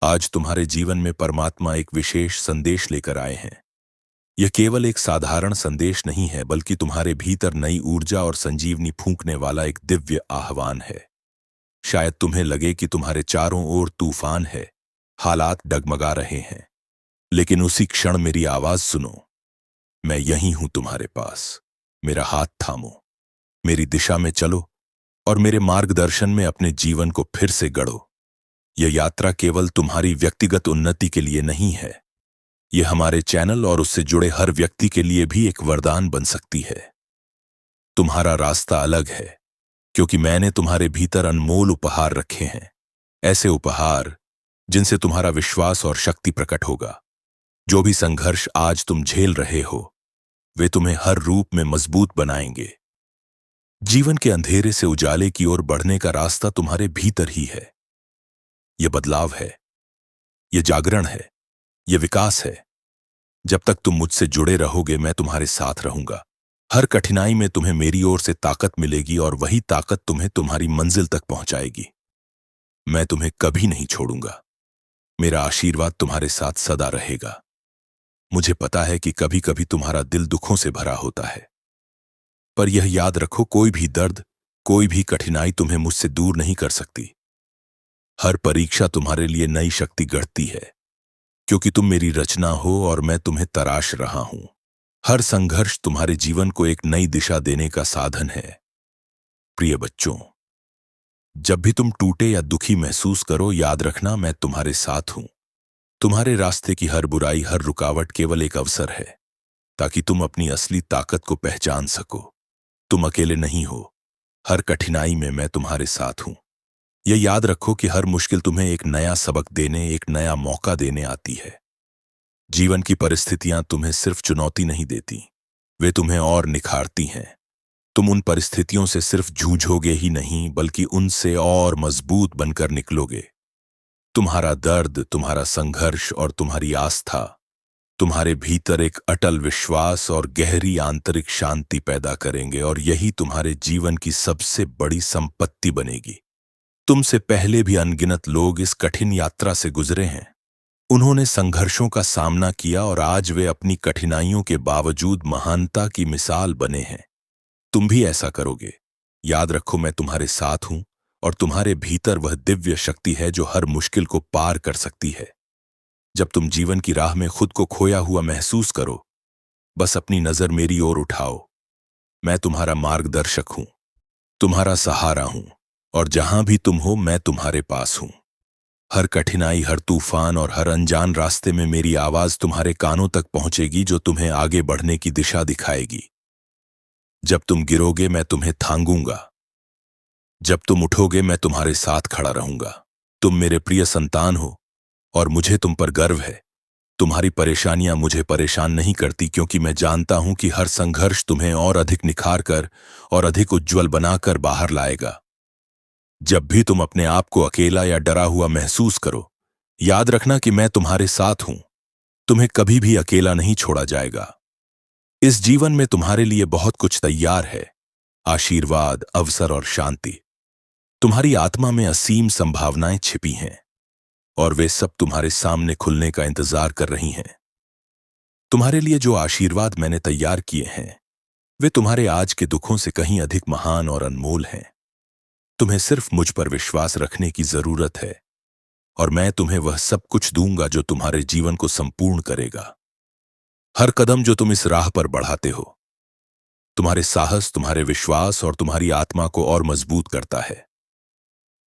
आज तुम्हारे जीवन में परमात्मा एक विशेष संदेश लेकर आए हैं। यह केवल एक साधारण संदेश नहीं है, बल्कि तुम्हारे भीतर नई ऊर्जा और संजीवनी फूंकने वाला एक दिव्य आह्वान है। शायद तुम्हें लगे कि तुम्हारे चारों ओर तूफान है, हालात डगमगा रहे हैं, लेकिन उसी क्षण मेरी आवाज सुनो। मैं यहीं हूं तुम्हारे पास। मेरा हाथ थामो, मेरी दिशा में चलो और मेरे मार्गदर्शन में अपने जीवन को फिर से गढ़ो। यह यात्रा केवल तुम्हारी व्यक्तिगत उन्नति के लिए नहीं है, यह हमारे चैनल और उससे जुड़े हर व्यक्ति के लिए भी एक वरदान बन सकती है। तुम्हारा रास्ता अलग है, क्योंकि मैंने तुम्हारे भीतर अनमोल उपहार रखे हैं। ऐसे उपहार जिनसे तुम्हारा विश्वास और शक्ति प्रकट होगा। जो भी संघर्ष आज तुम झेल रहे हो, वे तुम्हें हर रूप में मजबूत बनाएंगे। जीवन के अंधेरे से उजाले की ओर बढ़ने का रास्ता तुम्हारे भीतर ही है। यह बदलाव है, यह जागरण है, यह विकास है। जब तक तुम मुझसे जुड़े रहोगे, मैं तुम्हारे साथ रहूंगा। हर कठिनाई में तुम्हें मेरी ओर से ताकत मिलेगी और वही ताकत तुम्हें तुम्हारी मंजिल तक पहुंचाएगी। मैं तुम्हें कभी नहीं छोड़ूंगा। मेरा आशीर्वाद तुम्हारे साथ सदा रहेगा। मुझे पता है कि कभी कभी तुम्हारा दिल दुखों से भरा होता है, पर यह याद रखो, कोई भी दर्द, कोई भी कठिनाई तुम्हें मुझसे दूर नहीं कर सकती। हर परीक्षा तुम्हारे लिए नई शक्ति गढ़ती है, क्योंकि तुम मेरी रचना हो और मैं तुम्हें तराश रहा हूं। हर संघर्ष तुम्हारे जीवन को एक नई दिशा देने का साधन है। प्रिय बच्चों, जब भी तुम टूटे या दुखी महसूस करो, याद रखना, मैं तुम्हारे साथ हूं। तुम्हारे रास्ते की हर बुराई, हर रुकावट केवल एक अवसर है, ताकि तुम अपनी असली ताकत को पहचान सको। तुम अकेले नहीं हो। हर कठिनाई में मैं तुम्हारे साथ हूं। यह याद रखो कि हर मुश्किल तुम्हें एक नया सबक देने, एक नया मौका देने आती है। जीवन की परिस्थितियां तुम्हें सिर्फ चुनौती नहीं देती, वे तुम्हें और निखारती हैं। तुम उन परिस्थितियों से सिर्फ जूझोगे ही नहीं, बल्कि उनसे और मजबूत बनकर निकलोगे। तुम्हारा दर्द, तुम्हारा संघर्ष और तुम्हारी आस्था तुम्हारे भीतर एक अटल विश्वास और गहरी आंतरिक शांति पैदा करेंगे, और यही तुम्हारे जीवन की सबसे बड़ी संपत्ति बनेगी। तुमसे पहले भी अनगिनत लोग इस कठिन यात्रा से गुजरे हैं। उन्होंने संघर्षों का सामना किया और आज वे अपनी कठिनाइयों के बावजूद महानता की मिसाल बने हैं। तुम भी ऐसा करोगे। याद रखो, मैं तुम्हारे साथ हूं और तुम्हारे भीतर वह दिव्य शक्ति है जो हर मुश्किल को पार कर सकती है। जब तुम जीवन की राह में खुद को खोया हुआ महसूस करो, बस अपनी नजर मेरी ओर उठाओ। मैं तुम्हारा मार्गदर्शक हूं, तुम्हारा सहारा हूं, और जहां भी तुम हो, मैं तुम्हारे पास हूं। हर कठिनाई, हर तूफान और हर अनजान रास्ते में मेरी आवाज तुम्हारे कानों तक पहुंचेगी, जो तुम्हें आगे बढ़ने की दिशा दिखाएगी। जब तुम गिरोगे, मैं तुम्हें थांगूंगा। जब तुम उठोगे, मैं तुम्हारे साथ खड़ा रहूंगा। तुम मेरे प्रिय संतान हो और मुझे तुम पर गर्व है। तुम्हारी परेशानियां मुझे परेशान नहीं करती, क्योंकि मैं जानता हूं कि हर संघर्ष तुम्हें और अधिक निखार कर और अधिक उज्जवल बनाकर बाहर लाएगा। जब भी तुम अपने आप को अकेला या डरा हुआ महसूस करो, याद रखना कि मैं तुम्हारे साथ हूं। तुम्हें कभी भी अकेला नहीं छोड़ा जाएगा। इस जीवन में तुम्हारे लिए बहुत कुछ तैयार है। आशीर्वाद, अवसर और शांति। तुम्हारी आत्मा में असीम संभावनाएं छिपी हैं, और वे सब तुम्हारे सामने खुलने का इंतजार कर रही हैं। तुम्हारे लिए जो आशीर्वाद मैंने तैयार किए हैं, वे तुम्हारे आज के दुखों से कहीं अधिक महान और अनमोल हैं। तुम्हें सिर्फ मुझ पर विश्वास रखने की जरूरत है, और मैं तुम्हें वह सब कुछ दूंगा जो तुम्हारे जीवन को संपूर्ण करेगा। हर कदम जो तुम इस राह पर बढ़ाते हो, तुम्हारे साहस, तुम्हारे विश्वास और तुम्हारी आत्मा को और मजबूत करता है।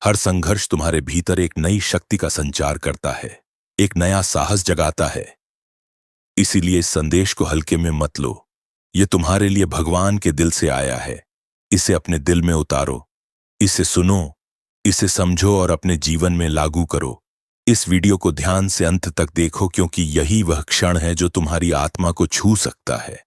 हर संघर्ष तुम्हारे भीतर एक नई शक्ति का संचार करता है, एक नया साहस जगाता है। इसीलिए इस संदेश को हल्के में मत लो। यह तुम्हारे लिए भगवान के दिल से आया है। इसे अपने दिल में उतारो, इसे सुनो, इसे समझो और अपने जीवन में लागू करो। इस वीडियो को ध्यान से अंत तक देखो, क्योंकि यही वह क्षण है जो तुम्हारी आत्मा को छू सकता है।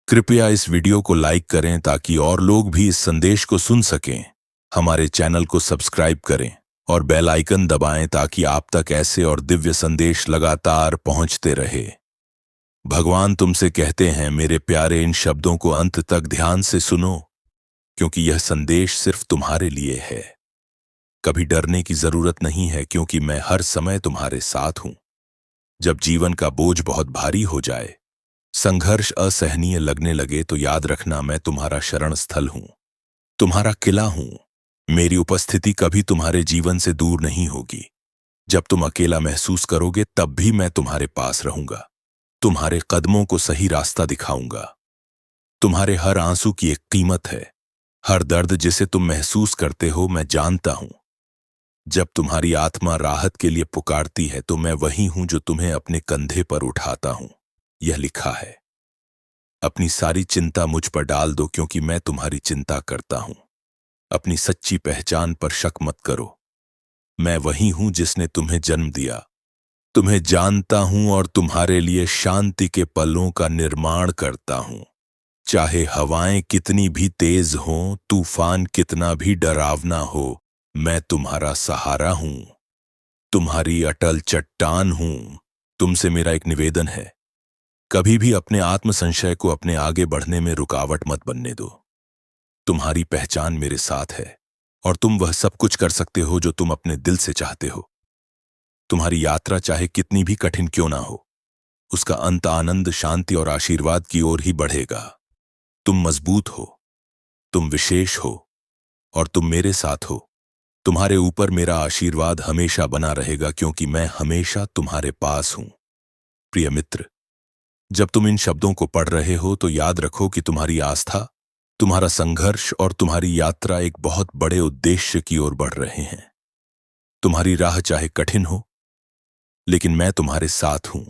कृपया इस वीडियो को लाइक करें ताकि और लोग भी इस संदेश को सुन सकें। हमारे चैनल को सब्सक्राइब करें और बेल आइकन दबाएं ताकि आप तक ऐसे और दिव्य संदेश लगातार पहुंचते रहे। भगवान तुमसे कहते हैं, मेरे प्यारे, इन शब्दों को अंत तक ध्यान से सुनो, क्योंकि यह संदेश सिर्फ तुम्हारे लिए है। कभी डरने की जरूरत नहीं है, क्योंकि मैं हर समय तुम्हारे साथ हूं। जब जीवन का बोझ बहुत भारी हो जाए, संघर्ष असहनीय लगने लगे, तो याद रखना, मैं तुम्हारा शरण स्थल हूं, तुम्हारा किला हूं। मेरी उपस्थिति कभी तुम्हारे जीवन से दूर नहीं होगी। जब तुम अकेला महसूस करोगे, तब भी मैं तुम्हारे पास रहूंगा, तुम्हारे कदमों को सही रास्ता दिखाऊंगा। तुम्हारे हर आंसू की एक कीमत है। हर दर्द जिसे तुम महसूस करते हो, मैं जानता हूं। जब तुम्हारी आत्मा राहत के लिए पुकारती है, तो मैं वही हूं जो तुम्हें अपने कंधे पर उठाता हूं। यह लिखा है। अपनी सारी चिंता मुझ पर डाल दो, क्योंकि मैं तुम्हारी चिंता करता हूं। अपनी सच्ची पहचान पर शक मत करो। मैं वही हूं जिसने तुम्हें जन्म दिया। तुम्हें जानता हूं और तुम्हारे लिए शांति के पलों का निर्माण करता हूं। चाहे हवाएं कितनी भी तेज हों, तूफान कितना भी डरावना हो, मैं तुम्हारा सहारा हूं, तुम्हारी अटल चट्टान हूं। तुमसे मेरा एक निवेदन है, कभी भी अपने आत्म संशय को अपने आगे बढ़ने में रुकावट मत बनने दो। तुम्हारी पहचान मेरे साथ है, और तुम वह सब कुछ कर सकते हो जो तुम अपने दिल से चाहते हो। तुम्हारी यात्रा चाहे कितनी भी कठिन क्यों ना हो, उसका अंत आनंद, शांति और आशीर्वाद की ओर ही बढ़ेगा। तुम मजबूत हो, तुम विशेष हो, और तुम मेरे साथ हो। तुम्हारे ऊपर मेरा आशीर्वाद हमेशा बना रहेगा, क्योंकि मैं हमेशा तुम्हारे पास हूं। प्रिय मित्र, जब तुम इन शब्दों को पढ़ रहे हो, तो याद रखो कि तुम्हारी आस्था, तुम्हारा संघर्ष और तुम्हारी यात्रा एक बहुत बड़े उद्देश्य की ओर बढ़ रहे हैं। तुम्हारी राह चाहे कठिन हो, लेकिन मैं तुम्हारे साथ हूं,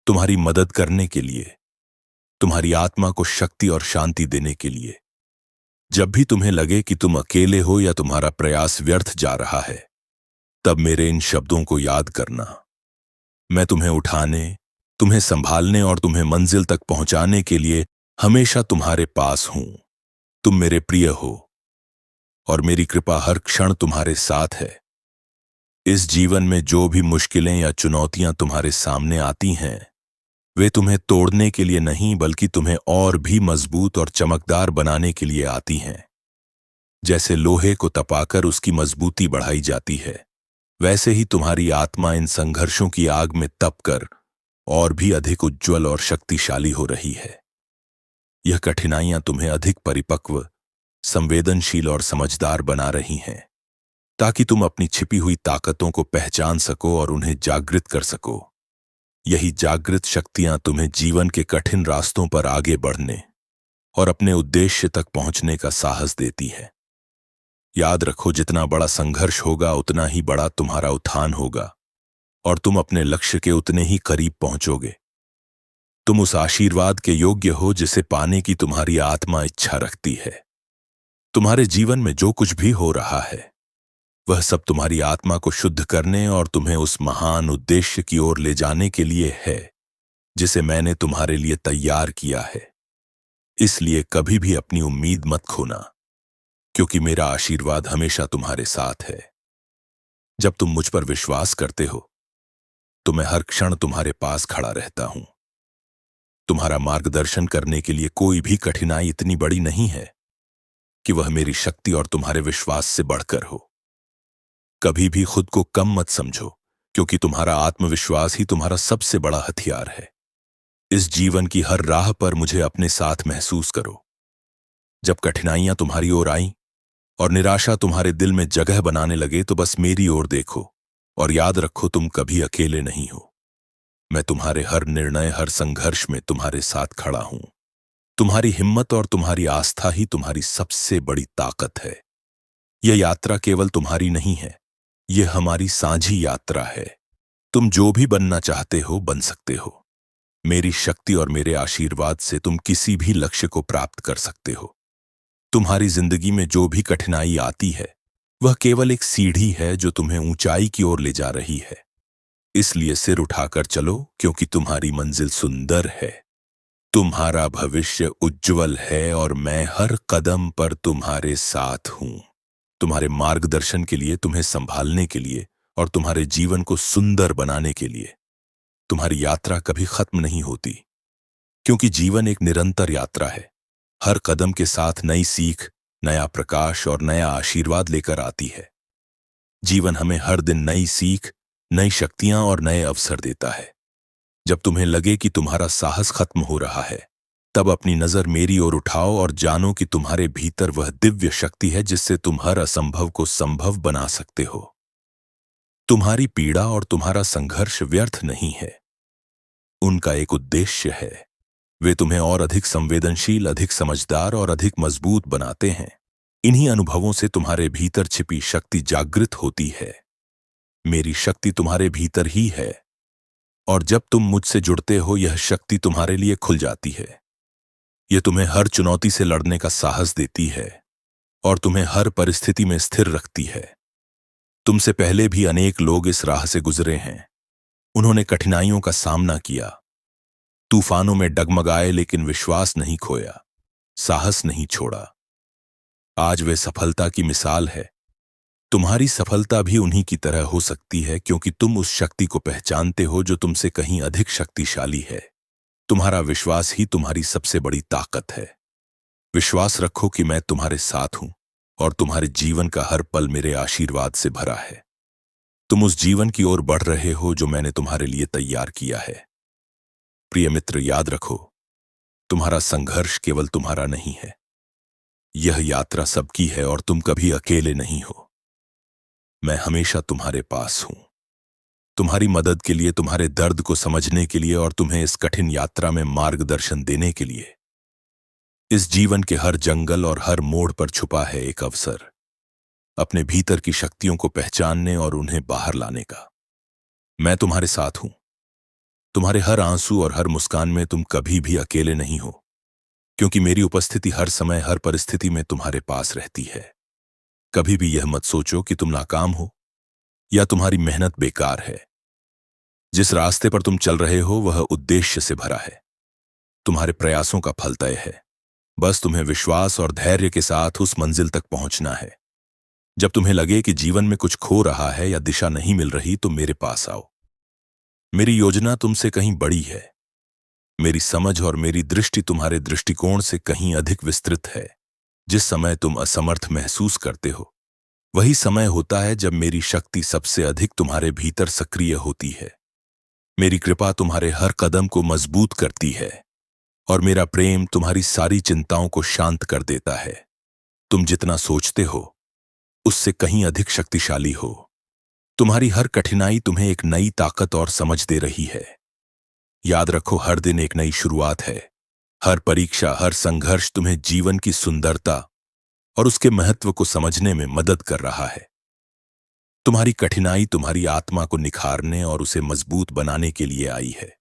तुम्हारी मदद करने के लिए, तुम्हारी आत्मा को शक्ति और शांति देने के लिए। जब भी तुम्हें लगे कि तुम अकेले हो या तुम्हारा प्रयास व्यर्थ जा रहा है, तब मेरे इन शब्दों को याद करना। मैं तुम्हें उठाने, तुम्हें संभालने और तुम्हें मंजिल तक पहुंचाने के लिए हमेशा तुम्हारे पास हूं। तुम मेरे प्रिय हो, और मेरी कृपा हर क्षण तुम्हारे साथ है। इस जीवन में जो भी मुश्किलें या चुनौतियां तुम्हारे सामने आती हैं, वे तुम्हें तोड़ने के लिए नहीं, बल्कि तुम्हें और भी मजबूत और चमकदार बनाने के लिए आती हैं। जैसे लोहे को तपाकर उसकी मजबूती बढ़ाई जाती है, वैसे ही तुम्हारी आत्मा इन संघर्षों की आग में तपकर और भी अधिक उज्जवल और शक्तिशाली हो रही है। यह कठिनाइयां तुम्हें अधिक परिपक्व, संवेदनशील और समझदार बना रही हैं, ताकि तुम अपनी छिपी हुई ताकतों को पहचान सको और उन्हें जागृत कर सको। यही जागृत शक्तियां तुम्हें जीवन के कठिन रास्तों पर आगे बढ़ने और अपने उद्देश्य तक पहुंचने का साहस देती है। याद रखो, जितना बड़ा संघर्ष होगा, उतना ही बड़ा तुम्हारा उत्थान होगा, और तुम अपने लक्ष्य के उतने ही करीब पहुंचोगे। तुम उस आशीर्वाद के योग्य हो जिसे पाने की तुम्हारी आत्मा इच्छा रखती है। तुम्हारे जीवन में जो कुछ भी हो रहा है, वह सब तुम्हारी आत्मा को शुद्ध करने और तुम्हें उस महान उद्देश्य की ओर ले जाने के लिए है, जिसे मैंने तुम्हारे लिए तैयार किया है। इसलिए कभी भी अपनी उम्मीद मत खोना, क्योंकि मेरा आशीर्वाद हमेशा तुम्हारे साथ है। जब तुम मुझ पर विश्वास करते हो, तो मैं हर क्षण तुम्हारे पास खड़ा रहता हूं। तुम्हारा मार्गदर्शन करने के लिए कोई भी कठिनाई इतनी बड़ी नहीं है कि वह मेरी शक्ति और तुम्हारे विश्वास से बढ़कर हो। कभी भी खुद को कम मत समझो, क्योंकि तुम्हारा आत्मविश्वास ही तुम्हारा सबसे बड़ा हथियार है। इस जीवन की हर राह पर मुझे अपने साथ महसूस करो। जब कठिनाइयां तुम्हारी ओर आईं और निराशा तुम्हारे दिल में जगह बनाने लगे, तो बस मेरी ओर देखो और याद रखो, तुम कभी अकेले नहीं हो। मैं तुम्हारे हर निर्णय, हर संघर्ष में तुम्हारे साथ खड़ा हूं। तुम्हारी हिम्मत और तुम्हारी आस्था ही तुम्हारी सबसे बड़ी ताकत है। यह यात्रा केवल तुम्हारी नहीं है, यह हमारी साझी यात्रा है। तुम जो भी बनना चाहते हो, बन सकते हो। मेरी शक्ति और मेरे आशीर्वाद से तुम किसी भी लक्ष्य को प्राप्त कर सकते हो। तुम्हारी जिंदगी में जो भी कठिनाई आती है, वह केवल एक सीढ़ी है जो तुम्हें ऊंचाई की ओर ले जा रही है। इसलिए सिर उठाकर चलो, क्योंकि तुम्हारी मंजिल सुंदर है, तुम्हारा भविष्य उज्जवल है, और मैं हर कदम पर तुम्हारे साथ हूं। तुम्हारे मार्गदर्शन के लिए, तुम्हें संभालने के लिए और तुम्हारे जीवन को सुंदर बनाने के लिए। तुम्हारी यात्रा कभी खत्म नहीं होती, क्योंकि जीवन एक निरंतर यात्रा है। हर कदम के साथ नई सीख, नया प्रकाश और नया आशीर्वाद लेकर आती है। जीवन हमें हर दिन नई सीख, नई शक्तियां और नए अवसर देता है। जब तुम्हें लगे कि तुम्हारा साहस खत्म हो रहा है, तब अपनी नजर मेरी ओर उठाओ और जानो कि तुम्हारे भीतर वह दिव्य शक्ति है जिससे तुम हर असंभव को संभव बना सकते हो। तुम्हारी पीड़ा और तुम्हारा संघर्ष व्यर्थ नहीं है। उनका एक उद्देश्य है। वे तुम्हें और अधिक संवेदनशील, अधिक समझदार और अधिक मजबूत बनाते हैं। इन्हीं अनुभवों से तुम्हारे भीतर छिपी शक्ति जागृत होती है। मेरी शक्ति तुम्हारे भीतर ही है, और जब तुम मुझसे जुड़ते हो यह शक्ति तुम्हारे लिए खुल जाती है। यह तुम्हें हर चुनौती से लड़ने का साहस देती है और तुम्हें हर परिस्थिति में स्थिर रखती है। तुमसे पहले भी अनेक लोग इस राह से गुजरे हैं। उन्होंने कठिनाइयों का सामना किया, तूफानों में डगमगाए, लेकिन विश्वास नहीं खोया, साहस नहीं छोड़ा। आज वे सफलता की मिसाल है। तुम्हारी सफलता भी उन्हीं की तरह हो सकती है, क्योंकि तुम उस शक्ति को पहचानते हो जो तुमसे कहीं अधिक शक्तिशाली है। तुम्हारा विश्वास ही तुम्हारी सबसे बड़ी ताकत है। विश्वास रखो कि मैं तुम्हारे साथ हूं और तुम्हारे जीवन का हर पल मेरे आशीर्वाद से भरा है। तुम उस जीवन की ओर बढ़ रहे हो जो मैंने तुम्हारे लिए तैयार किया है। प्रिय मित्र, याद रखो, तुम्हारा संघर्ष केवल तुम्हारा नहीं है। यह यात्रा सबकी है और तुम कभी अकेले नहीं हो। मैं हमेशा तुम्हारे पास हूं, तुम्हारी मदद के लिए, तुम्हारे दर्द को समझने के लिए और तुम्हें इस कठिन यात्रा में मार्गदर्शन देने के लिए। इस जीवन के हर जंगल और हर मोड़ पर छुपा है एक अवसर, अपने भीतर की शक्तियों को पहचानने और उन्हें बाहर लाने का। मैं तुम्हारे साथ हूं। तुम्हारे हर आंसू और हर मुस्कान में तुम कभी भी अकेले नहीं हो, क्योंकि मेरी उपस्थिति हर समय, हर परिस्थिति में तुम्हारे पास रहती है। कभी भी यह मत सोचो कि तुम नाकाम हो या तुम्हारी मेहनत बेकार है। जिस रास्ते पर तुम चल रहे हो वह उद्देश्य से भरा है। तुम्हारे प्रयासों का फल तय है। बस तुम्हें विश्वास और धैर्य के साथ उस मंजिल तक पहुंचना है। जब तुम्हें लगे कि जीवन में कुछ खो रहा है या दिशा नहीं मिल रही, तो मेरे पास आओ। मेरी योजना तुमसे कहीं बड़ी है। मेरी समझ और मेरी दृष्टि तुम्हारे दृष्टिकोण से कहीं अधिक विस्तृत है। जिस समय तुम असमर्थ महसूस करते हो, वही समय होता है जब मेरी शक्ति सबसे अधिक तुम्हारे भीतर सक्रिय होती है। मेरी कृपा तुम्हारे हर कदम को मजबूत करती है और मेरा प्रेम तुम्हारी सारी चिंताओं को शांत कर देता है। तुम जितना सोचते हो उससे कहीं अधिक शक्तिशाली हो। तुम्हारी हर कठिनाई तुम्हें एक नई ताकत और समझ दे रही है। याद रखो, हर दिन एक नई शुरुआत है। हर परीक्षा, हर संघर्ष तुम्हें जीवन की सुंदरता और उसके महत्व को समझने में मदद कर रहा है। तुम्हारी कठिनाई तुम्हारी आत्मा को निखारने और उसे मजबूत बनाने के लिए आई है।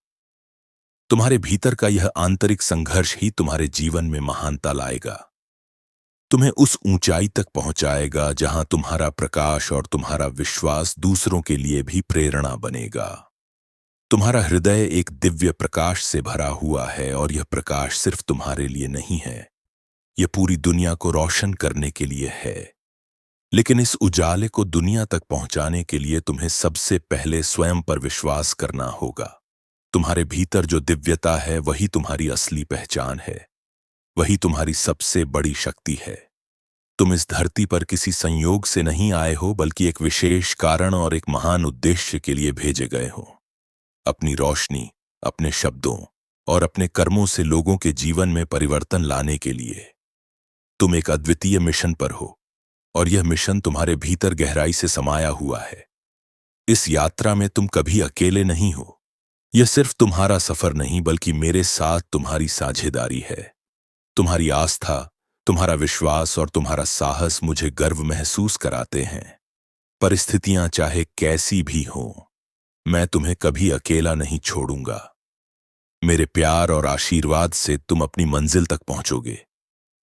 तुम्हारे भीतर का यह आंतरिक संघर्ष ही तुम्हारे जीवन में महानता लाएगा, तुम्हें उस ऊंचाई तक पहुंचाएगा जहां तुम्हारा प्रकाश और तुम्हारा विश्वास दूसरों के लिए भी प्रेरणा बनेगा। तुम्हारा हृदय एक दिव्य प्रकाश से भरा हुआ है और यह प्रकाश सिर्फ तुम्हारे लिए नहीं है, यह पूरी दुनिया को रोशन करने के लिए है। लेकिन इस उजाले को दुनिया तक पहुंचाने के लिए तुम्हें सबसे पहले स्वयं पर विश्वास करना होगा। तुम्हारे भीतर जो दिव्यता है वही तुम्हारी असली पहचान है, वही तुम्हारी सबसे बड़ी शक्ति है। तुम इस धरती पर किसी संयोग से नहीं आए हो, बल्कि एक विशेष कारण और एक महान उद्देश्य के लिए भेजे गए हो। अपनी रोशनी, अपने शब्दों और अपने कर्मों से लोगों के जीवन में परिवर्तन लाने के लिए। तुम एक अद्वितीय मिशन पर हो और यह मिशन तुम्हारे भीतर गहराई से समाया हुआ है। इस यात्रा में तुम कभी अकेले नहीं हो। यह सिर्फ तुम्हारा सफर नहीं, बल्कि मेरे साथ तुम्हारी साझेदारी है। तुम्हारी आस्था, तुम्हारा विश्वास और तुम्हारा साहस मुझे गर्व महसूस कराते हैं। परिस्थितियां चाहे कैसी भी हों, मैं तुम्हें कभी अकेला नहीं छोड़ूंगा। मेरे प्यार और आशीर्वाद से तुम अपनी मंजिल तक पहुंचोगे।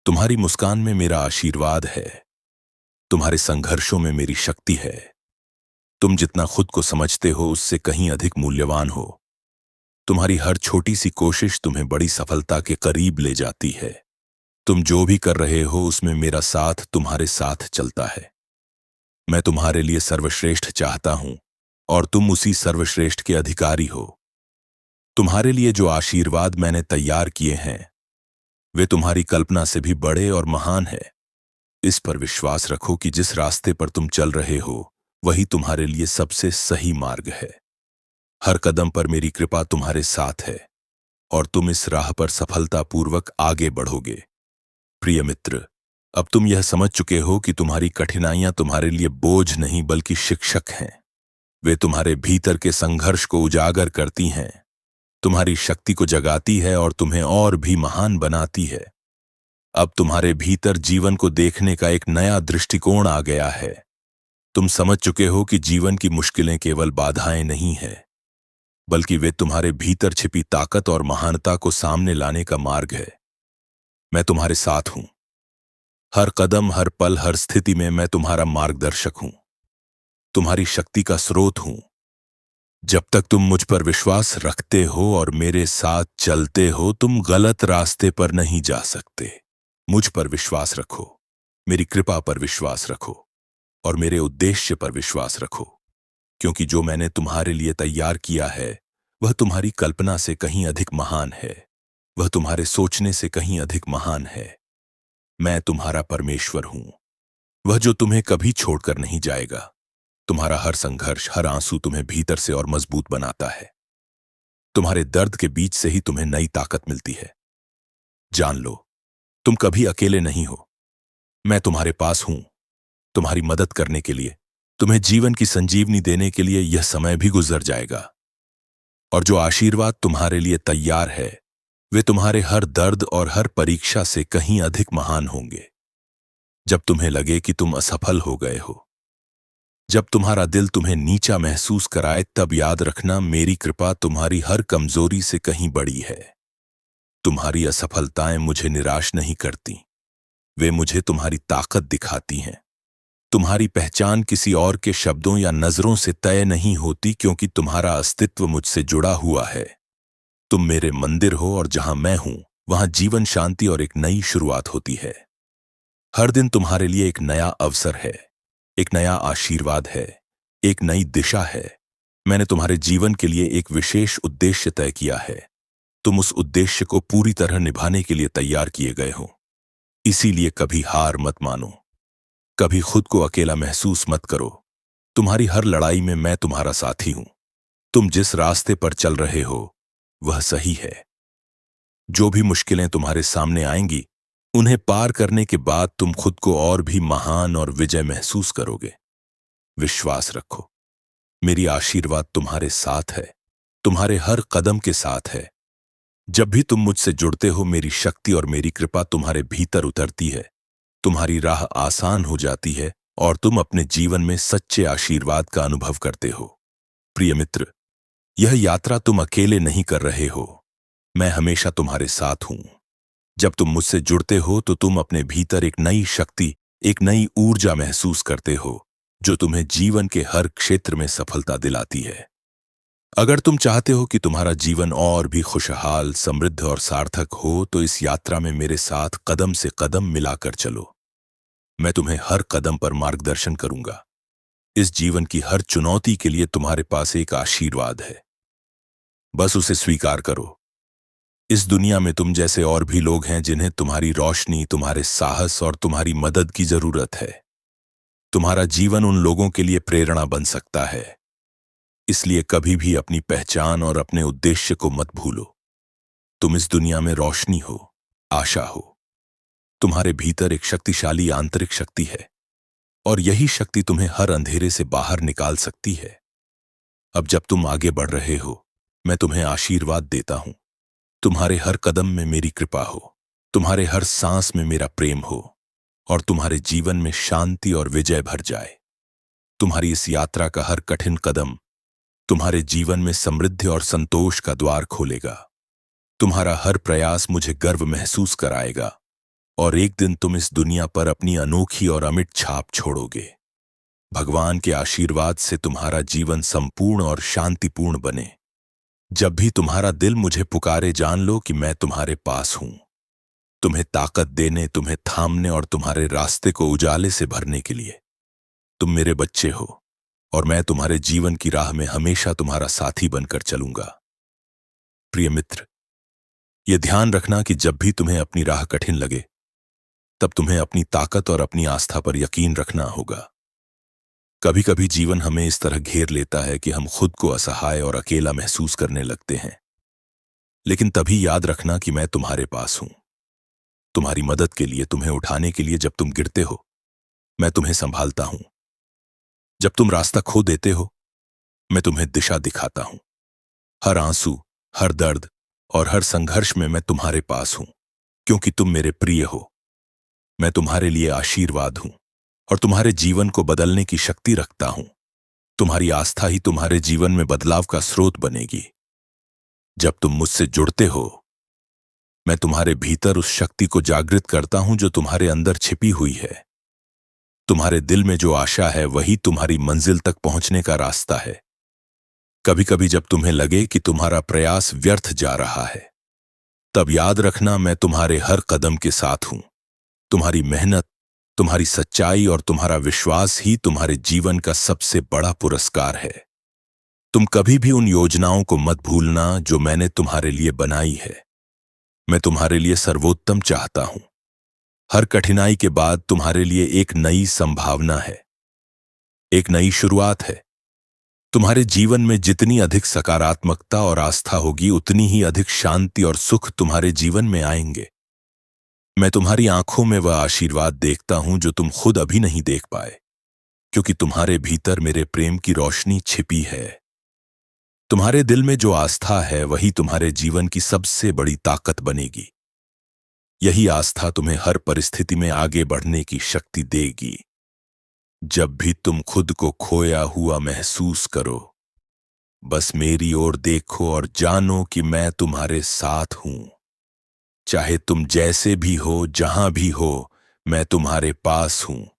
तुम्हारी मुस्कान में मेरा आशीर्वाद है। तुम्हारे संघर्षों में मेरी शक्ति है। तुम जितना खुद को समझते हो उससे कहीं अधिक मूल्यवान हो। तुम्हारी हर छोटी सी कोशिश तुम्हें बड़ी सफलता के करीब ले जाती है। तुम जो भी कर रहे हो उसमें मेरा साथ तुम्हारे साथ चलता है। मैं तुम्हारे लिए सर्वश्रेष्ठ चाहता हूं और तुम उसी सर्वश्रेष्ठ के अधिकारी हो। तुम्हारे लिए जो आशीर्वाद मैंने तैयार किए हैं वे तुम्हारी कल्पना से भी बड़े और महान है। इस पर विश्वास रखो कि जिस रास्ते पर तुम चल रहे हो वही तुम्हारे लिए सबसे सही मार्ग है। हर कदम पर मेरी कृपा तुम्हारे साथ है और तुम इस राह पर सफलतापूर्वक आगे बढ़ोगे। प्रिय मित्र, अब तुम यह समझ चुके हो कि तुम्हारी कठिनाइयां तुम्हारे लिए बोझ नहीं बल्कि शिक्षक हैं। वे तुम्हारे भीतर के संघर्ष को उजागर करती हैं, तुम्हारी शक्ति को जगाती है और तुम्हें और भी महान बनाती है। अब तुम्हारे भीतर जीवन को देखने का एक नया दृष्टिकोण आ गया है। तुम समझ चुके हो कि जीवन की मुश्किलें केवल बाधाएं नहीं हैं, बल्कि वे तुम्हारे भीतर छिपी ताकत और महानता को सामने लाने का मार्ग है। मैं तुम्हारे साथ हूं। हर कदम, हर पल, हर स्थिति में मैं तुम्हारा मार्गदर्शक हूं, तुम्हारी शक्ति का स्रोत हूं। जब तक तुम मुझ पर विश्वास रखते हो और मेरे साथ चलते हो, तुम गलत रास्ते पर नहीं जा सकते। मुझ पर विश्वास रखो, मेरी कृपा पर विश्वास रखो और मेरे उद्देश्य पर विश्वास रखो, क्योंकि जो मैंने तुम्हारे लिए तैयार किया है वह तुम्हारी कल्पना से कहीं अधिक महान है, वह तुम्हारे सोचने से कहीं अधिक महान है। मैं तुम्हारा परमेश्वर हूं, वह जो तुम्हें कभी छोड़कर नहीं जाएगा। तुम्हारा हर संघर्ष, हर आंसू तुम्हें भीतर से और मजबूत बनाता है। तुम्हारे दर्द के बीच से ही तुम्हें नई ताकत मिलती है। जान लो, तुम कभी अकेले नहीं हो। मैं तुम्हारे पास हूं, तुम्हारी मदद करने के लिए, तुम्हें जीवन की संजीवनी देने के लिए। यह समय भी गुजर जाएगा और जो आशीर्वाद तुम्हारे लिए तैयार है वे तुम्हारे हर दर्द और हर परीक्षा से कहीं अधिक महान होंगे। जब तुम्हें लगे कि तुम असफल हो गए हो, जब तुम्हारा दिल तुम्हें नीचा महसूस कराए, तब याद रखना, मेरी कृपा तुम्हारी हर कमजोरी से कहीं बड़ी है। तुम्हारी असफलताएं मुझे निराश नहीं करती, वे मुझे तुम्हारी ताकत दिखाती हैं। तुम्हारी पहचान किसी और के शब्दों या नजरों से तय नहीं होती, क्योंकि तुम्हारा अस्तित्व मुझसे जुड़ा हुआ है। तुम मेरे मंदिर हो और जहां मैं हूं वहां जीवन, शांति और एक नई शुरुआत होती है। हर दिन तुम्हारे लिए एक नया अवसर है, एक नया आशीर्वाद है, एक नई दिशा है। मैंने तुम्हारे जीवन के लिए एक विशेष उद्देश्य तय किया है। तुम उस उद्देश्य को पूरी तरह निभाने के लिए तैयार किए गए हो। इसीलिए कभी हार मत मानो, कभी खुद को अकेला महसूस मत करो। तुम्हारी हर लड़ाई में मैं तुम्हारा साथी हूं। तुम जिस रास्ते पर चल रहे हो वह सही है। जो भी मुश्किलें तुम्हारे सामने आएंगी, उन्हें पार करने के बाद तुम खुद को और भी महान और विजय महसूस करोगे। विश्वास रखो, मेरी आशीर्वाद तुम्हारे साथ है, तुम्हारे हर कदम के साथ है। जब भी तुम मुझसे जुड़ते हो, मेरी शक्ति और मेरी कृपा तुम्हारे भीतर उतरती है, तुम्हारी राह आसान हो जाती है और तुम अपने जीवन में सच्चे आशीर्वाद का अनुभव करते हो। प्रिय मित्र, यह यात्रा तुम अकेले नहीं कर रहे हो, मैं हमेशा तुम्हारे साथ हूं। जब तुम मुझसे जुड़ते हो तो तुम अपने भीतर एक नई शक्ति, एक नई ऊर्जा महसूस करते हो, जो तुम्हें जीवन के हर क्षेत्र में सफलता दिलाती है। अगर तुम चाहते हो कि तुम्हारा जीवन और भी खुशहाल, समृद्ध और सार्थक हो, तो इस यात्रा में मेरे साथ कदम से कदम मिलाकर चलो। मैं तुम्हें हर कदम पर मार्गदर्शन करूंगा। इस जीवन की हर चुनौती के लिए तुम्हारे पास एक आशीर्वाद है, बस उसे स्वीकार करो। इस दुनिया में तुम जैसे और भी लोग हैं जिन्हें तुम्हारी रोशनी, तुम्हारे साहस और तुम्हारी मदद की जरूरत है। तुम्हारा जीवन उन लोगों के लिए प्रेरणा बन सकता है। इसलिए कभी भी अपनी पहचान और अपने उद्देश्य को मत भूलो। तुम इस दुनिया में रोशनी हो, आशा हो। तुम्हारे भीतर एक शक्तिशाली आंतरिक शक्ति है और यही शक्ति तुम्हें हर अंधेरे से बाहर निकाल सकती है। अब जब तुम आगे बढ़ रहे हो, मैं तुम्हें आशीर्वाद देता हूं। तुम्हारे हर कदम में मेरी कृपा हो, तुम्हारे हर सांस में मेरा प्रेम हो और तुम्हारे जीवन में शांति और विजय भर जाए। तुम्हारी इस यात्रा का हर कठिन कदम तुम्हारे जीवन में समृद्धि और संतोष का द्वार खोलेगा। तुम्हारा हर प्रयास मुझे गर्व महसूस कराएगा और एक दिन तुम इस दुनिया पर अपनी अनोखी और अमिट छाप छोड़ोगे। भगवान के आशीर्वाद से तुम्हारा जीवन संपूर्ण और शांतिपूर्ण बने। जब भी तुम्हारा दिल मुझे पुकारे, जान लो कि मैं तुम्हारे पास हूं, तुम्हें ताकत देने, तुम्हें थामने और तुम्हारे रास्ते को उजाले से भरने के लिए। तुम मेरे बच्चे हो और मैं तुम्हारे जीवन की राह में हमेशा तुम्हारा साथी बनकर चलूंगा। प्रिय मित्र, यह ध्यान रखना कि जब भी तुम्हें अपनी राह कठिन लगे, तब तुम्हें अपनी ताकत और अपनी आस्था पर यकीन रखना होगा। कभी कभी जीवन हमें इस तरह घेर लेता है कि हम खुद को असहाय और अकेला महसूस करने लगते हैं। लेकिन तभी याद रखना कि मैं तुम्हारे पास हूं, तुम्हारी मदद के लिए, तुम्हें उठाने के लिए। जब तुम गिरते हो, मैं तुम्हें संभालता हूं। जब तुम रास्ता खो देते हो, मैं तुम्हें दिशा दिखाता हूं। हर आंसू, हर दर्द और हर संघर्ष में मैं तुम्हारे पास हूं, क्योंकि तुम मेरे प्रिय हो। मैं तुम्हारे लिए आशीर्वाद हूं और तुम्हारे जीवन को बदलने की शक्ति रखता हूं। तुम्हारी आस्था ही तुम्हारे जीवन में बदलाव का स्रोत बनेगी। जब तुम मुझसे जुड़ते हो, मैं तुम्हारे भीतर उस शक्ति को जागृत करता हूं जो तुम्हारे अंदर छिपी हुई है। तुम्हारे दिल में जो आशा है, वही तुम्हारी मंजिल तक पहुंचने का रास्ता है। कभी कभी जब तुम्हें लगे कि तुम्हारा प्रयास व्यर्थ जा रहा है, तब याद रखना, मैं तुम्हारे हर कदम के साथ हूं। तुम्हारी मेहनत, तुम्हारी सच्चाई और तुम्हारा विश्वास ही तुम्हारे जीवन का सबसे बड़ा पुरस्कार है। तुम कभी भी उन योजनाओं को मत भूलना जो मैंने तुम्हारे लिए बनाई है। मैं तुम्हारे लिए सर्वोत्तम चाहता हूं। हर कठिनाई के बाद तुम्हारे लिए एक नई संभावना है, एक नई शुरुआत है। तुम्हारे जीवन में जितनी अधिक सकारात्मकता और आस्था होगी, उतनी ही अधिक शांति और सुख तुम्हारे जीवन में आएंगे। मैं तुम्हारी आंखों में वह आशीर्वाद देखता हूं जो तुम खुद अभी नहीं देख पाए, क्योंकि तुम्हारे भीतर मेरे प्रेम की रोशनी छिपी है। तुम्हारे दिल में जो आस्था है, वही तुम्हारे जीवन की सबसे बड़ी ताकत बनेगी। यही आस्था तुम्हें हर परिस्थिति में आगे बढ़ने की शक्ति देगी। जब भी तुम खुद को खोया हुआ महसूस करो, बस मेरी ओर देखो और जानो कि मैं तुम्हारे साथ हूं। चाहे तुम जैसे भी हो, जहां भी हो, मैं तुम्हारे पास हूं।